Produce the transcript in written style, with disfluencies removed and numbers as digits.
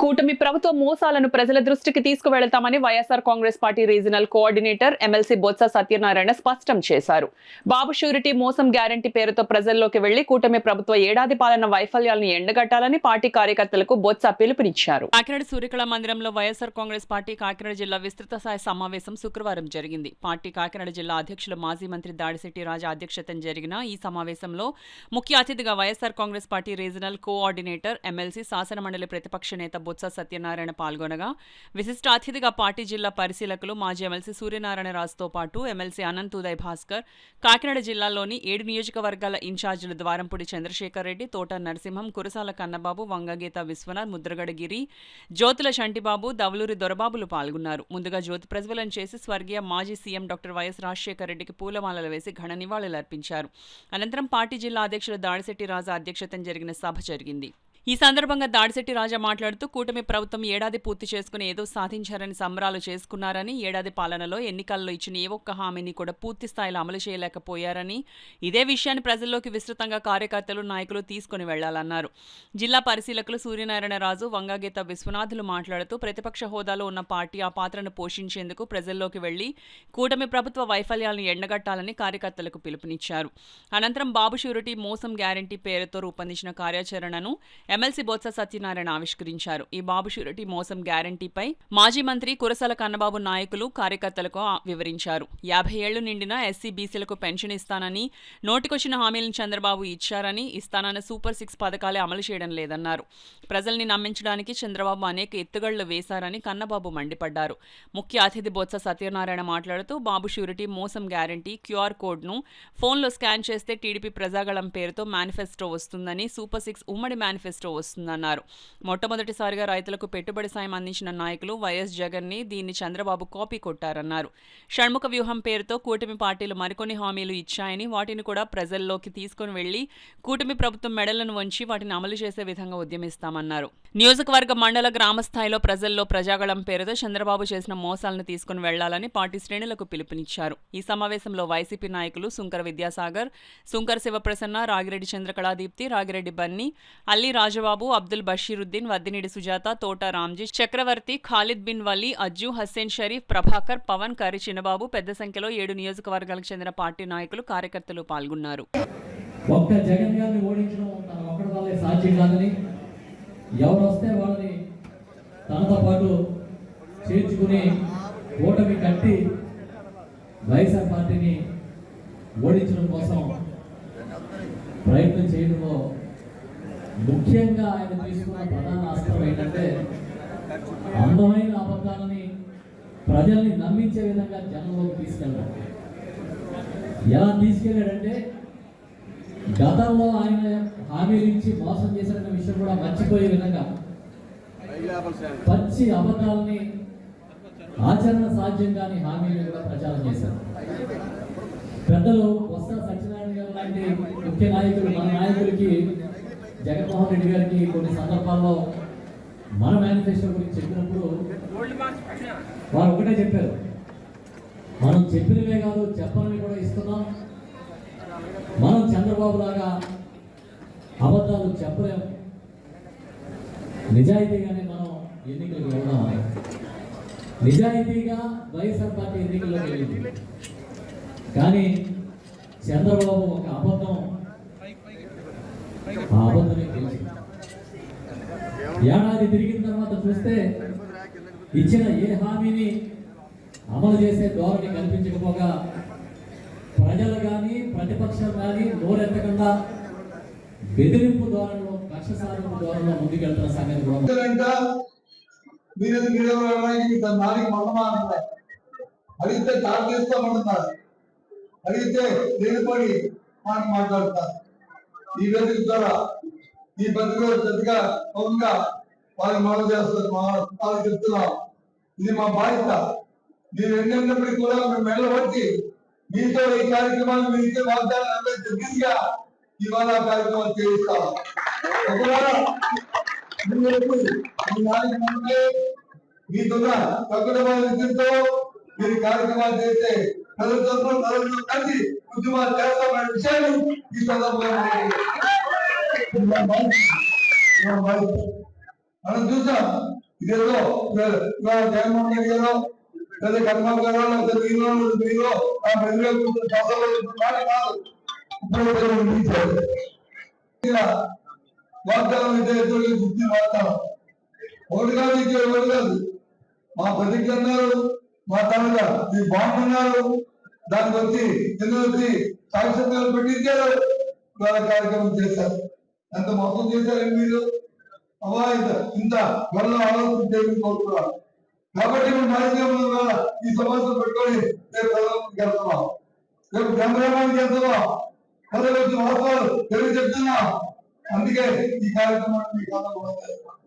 కూటమి ప్రభుత్వ మోసాలను ప్రజల దృష్టికి తీసుకువెళతామని YSR Congress party regional coordinator MLC Botsa Satyanarayana స్పష్టం చేశారు. బాబు షూరిటీ మోసం గ్యారంటీ పేరుతో ప్రజల్లోకి వెళ్లి కూటమి ప్రభుత్వ ఏడాది పాలన వైఫల్యాలను ఎండగట్టాలని పార్టీ కార్యకర్తలకు బొత్స పిలుపునిచ్చారు. కాకినాడ సూర్యకళ మందిరంలో వైఎస్ఆర్ కాంగ్రెస్ పార్టీ కాకినాడ జిల్లా విస్తృత స్థాయి సమావేశం శుక్రవారం జరిగింది. పార్టీ కాకినాడ జిల్లా అధ్యక్షులు మాజీ మంత్రి దాడిశెట్టి రాజా అధ్యక్షతన జరిగిన ఈ సమావేశంలో ముఖ్య అతిథిగా YSR Congress party regional coordinator MLC శాసనమండలి ప్రతిపక్ష నేత బొత్స సత్యనారాయణ పాల్గొనగా, విశిష్ట అతిథిగా పార్టీ జిల్లా పరిశీలకులు మాజీ ఎమ్మెల్సీ సూర్యనారాయణ రాజుతో పాటు ఎమ్మెల్సీ అనంత్ ఉదయ్ భాస్కర్, కాకినాడ జిల్లాలోని 7 నియోజకవర్గాల ఇన్ఛార్జీలు ద్వారంపూడి చంద్రశేఖర్ రెడ్డి, తోట నరసింహం, కురసాల కన్నబాబు, వంగగీత విశ్వనాథ్, ముద్రగడ గిరి, జ్యోతుల చంటిబాబు, దవలూరి దొరబాబులు పాల్గొన్నారు. ముందుగా జ్యోతి ప్రజ్వలన చేసి స్వర్గీయ మాజీ సీఎం డాక్టర్ వైఎస్ రాజశేఖర్ రెడ్డికి పూలమాలలు వేసి ఘన నివాళులర్పించారు. అనంతరం పార్టీ జిల్లా అధ్యక్షులు దాడిశెట్టి రాజా అధ్యక్షతన జరిగిన సభ జరిగింది. ఈ సందర్భంగా దాడిశెట్టి రాజా మాట్లాడుతూ, కూటమి ప్రభుత్వం ఏడాది పూర్తి చేసుకుని ఏదో సాధించారని సంబరాలు చేసుకున్నారని, ఏడాది పాలనలో ఎన్నికల్లో ఇచ్చిన ఏ ఒక్క హామీని కూడా పూర్తి స్థాయిలో అమలు చేయలేకపోయారని, ఇదే విషయాన్ని ప్రజల్లోకి విస్తృతంగా కార్యకర్తలు, నాయకులు తీసుకుని వెళ్లాలన్నారు. జిల్లా పరిశీలకులు సూర్యనారాయణ రాజు, వంగగీత విశ్వనాథులు మాట్లాడుతూ, ప్రతిపక్ష హోదాలో ఉన్న పార్టీ ఆ పాత్రను పోషించేందుకు ప్రజల్లోకి వెళ్లి కూటమి ప్రభుత్వ వైఫల్యాలను ఎండగట్టాలని కార్యకర్తలకు పిలుపునిచ్చారు. అనంతరం బాబు షూరిటీ మోసం గ్యారంటీ పేరుతో రూపొందించిన కార్యాచరణను ఎమ్మెల్సీ బొత్స సత్యనారాయణ ఆవిష్కరించారు. ఈ బాబు షూరిటీ మోసం గ్యారంటీపై మాజీ మంత్రి కురసాల కన్నబాబు నాయకులు కార్యకర్తలకు వివరించారు. 50 ఏళ్లు నిండిన ఎస్సీ బీసీలకు పెన్షన్ ఇస్తానని, నోటికొచ్చిన హామీలను చంద్రబాబు ఇచ్చారని, ఇస్తానన్న సూపర్ 6 పథకాలే అమలు చేయడం లేదన్నారు. ప్రజల్ని నమ్మించడానికి చంద్రబాబు అనేక ఎత్తుగళ్లు వేశారని కన్నబాబు మండిపడ్డారు. ముఖ్య అతిథి బొత్స సత్యనారాయణ మాట్లాడుతూ, బాబు షూరిటీ మోసం గ్యారంటీ క్యూఆర్ కోడ్ను ఫోన్లో స్కాన్ చేస్తే టీడీపీ ప్రజాగళం పేరుతో మేనిఫెస్టో వస్తుందని, సూపర్ 6 ఉమ్మడి మేనిఫెస్టో వస్తుందన్నారు. మొట్టమొదటిసారిగా రైతులకు పెట్టుబడి సాయం అందించిన నాయకులు వైఎస్ జగన్ని దీన్ని చంద్రబాబు కాపీ కొట్టారన్నారు. షణ్ముఖ వ్యూహం పేరుతో కూటమి పార్టీలు మరికొన్ని హామీలు ఇచ్చాయని, వాటిని కూడా ప్రజల్లోకి తీసుకుని వెళ్లి కూటమి ప్రభుత్వం మెడలను వంచి వాటిని అమలు చేసే విధంగా ఉద్యమిస్తామన్నారు. నియోజకవర్గ మండల గ్రామ స్థాయిలో ప్రజల్లో ప్రజాగళం పేరుతో చంద్రబాబు చేసిన మోసాలను తీసుకుని వెళ్లాలని పార్టీ శ్రేణులకు పిలుపునిచ్చారు. ఈ సమావేశంలో వైసీపీ నాయకులు సుంకర విద్యాసాగర్, సుంకర శివప్రసన్న, రాగిరెడ్డి చంద్రకళాదీప్తి, రాగిరెడ్డి బన్నీ, అల్లీ రాజబాబు, అబ్దుల్ బషీరుద్దీన్, వద్దినేడి సుజాత, తోట రామ్జీ, చక్రవర్తి, ఖాలిద్ బిన్ వలీ, అజ్జు, హస్సేన్ షరీఫ్, ప్రభాకర్, పవన్, కరి చిన్నబాబు, పెద్ద సంఖ్యలో 7 నియోజకవర్గాలకు చెందిన పార్టీ నాయకులు, కార్యకర్తలు పాల్గొన్నారు. ఒక్క జగన్ గారిని ఓడించడం తన ఒక్కడి వల్లే సాధ్యం కాదని, ఎవరు వస్తే వాళ్ళని తనతో పాటు చేర్చుకుని ఓటమి కట్టి వైఎస్ఆర్ పార్టీని ఓడించడం కోసం ప్రయత్నం చేయడంలో ముఖ్యంగా ఆయన తీసుకున్న ప్రధాన అస్త్రం ఏంటంటే, అందమైన అబద్ధాలని ప్రజల్ని నమ్మించే విధంగా జనంలోకి తీసుకెళ్ళడం. ఎలా తీసుకెళ్ళాడంటే, గతంలో ఆయన హామీలు ఇచ్చి మోసం చేసిన విషయం కూడా మర్చిపోయే విధంగా పచ్చి అబద్ధాలని, ఆచరణ సాధ్యం కాని హామీలు కూడా ప్రచారం చేశారు. పెద్దలు బొత్స సత్యనారాయణ గారు లాంటి ముఖ్య నాయకులు, మన నాయకులకి, జగన్మోహన్ రెడ్డి గారికి కొన్ని సందర్భాల్లో మన మేనిఫెస్టో గురించి చెప్పినప్పుడు వారు ఒకటే చెప్పారు, మనం చెప్పినవే కాదు చెప్పనివి కూడా ఇస్తున్నాం, మనం చంద్రబాబు లాగా అబద్ధాలు చెప్పలేము, నిజాయితీగానే మనం ఎన్నికలకు వెళ్దామని. నిజాయితీగా వైఎస్ఆర్ పార్టీ ఎన్నికల్లోకి వెళ్ళింది. కానీ చంద్రబాబు ఒక అబద్ధం, ఆ అబద్ధమే తెలిసింది. ఏడాది తిరిగిన తర్వాత చూస్తే ఇచ్చిన ఏ హామీని అమలు చేసే ధోరణి కల్పించకపోగా, ప్రజలు కానీ ప్రతిపక్షం కానీ నోరెత్తకుండా బెదిరింపు ధోరణిలో, కక్ష సాధింపు ధోరణిలో ముందుకెళ్తున్న సంగతి కూడా అడిగితే తాను తీసుకోమంటున్నారు, అడిగితే నిలబడి మాట్లాడతారు. ఈ వేదిక ద్వారా ఈ బతుకు పెద్దగా పౌరంగా వాళ్ళు మనం చేస్తారు, వాళ్ళకి చెప్తున్నాం. ఇది మా బాధ్యత. మీరు ఎన్నప్పటికీ కూడా మేము మెల్లబట్టి మీతో ఈ కార్యక్రమాన్ని మీకే వాగ్దానం దగ్గరగా ఇవాళ కార్యక్రమాలు చేయిస్తాం. ఒకవేళ మీతో తక్కువ విద్యుత్తో మీరు కార్యక్రమాలు చేస్తే ప్రజలతో కలిసి ఉద్యమాలు చేస్తామనే విషయాన్ని ఈ సందర్భంగా మనం చూసాం. ఇదేదో జగన్మోహన్ రెడ్డి గారు లేదా కర్మ గారు లేదా మీరు ఆ కాదు. వాగ్దానం గుర్తి వాగ్దానం ఒకటి కాదు ఇచ్చారు ఒకటి కాదు. మా ప్రతిజ్ఞ అన్నారు, మా తనద మీ బాగున్నారు, దానికి వచ్చి కింద వచ్చి సాక్ష్యం పెట్టించారు, కార్యక్రమం చేశారు. ఎంత మొత్తం చేశారండి మీరు. ఇంత వల్ల ఆలోచన కోరుకున్నారు కాబట్టి మేము కార్యక్రమం ఈ సమావేశం పెట్టుకొని రేపు ప్రధానమంత్రికి వెళ్తున్నాం, రేపు కేంద్రానికి వెళ్తున్నాం, ప్రజలు వచ్చి వాస్తవాలు తెలియ చెప్తున్నాం. అందుకే ఈ కార్యక్రమాన్ని మీకు